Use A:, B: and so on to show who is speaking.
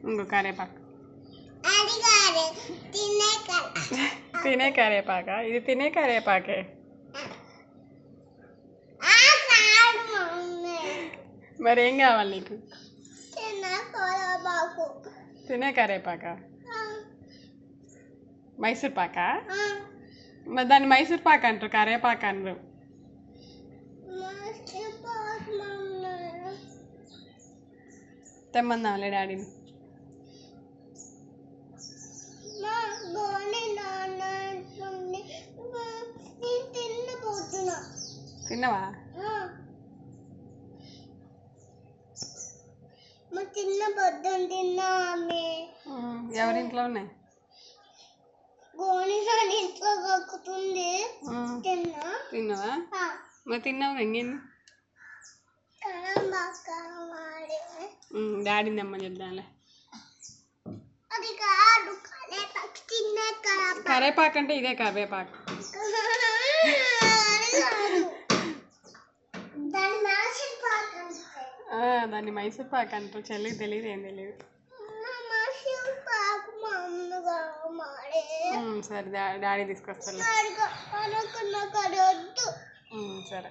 A: ఇంకో కరేపాకు తినే కరేపాక ఇది తినే కరేపాకే మరి ఏం కావాలి నీకు తినే కరేపాక మైసూర్ పాక మరి దాన్ని మైసూర్ పాక అంటారు కరేపాక అనరు తెమ్మందాంలే డాడీని తిన్నవా ఎవరింట్లో ఉన్నాయి తిన్నావా మరి తిన్నావు ఇంకేంది డాడీని అమ్మని చెప్దాంలే కరేపాకు అంటే ఇదే కరివేపాకు దాన్ని మైసూర్ పాక్ అంటారు చెల్లికి తెలియదు ఏం తెలియదు సరే డాడీ తీసుకొస్తాను సరే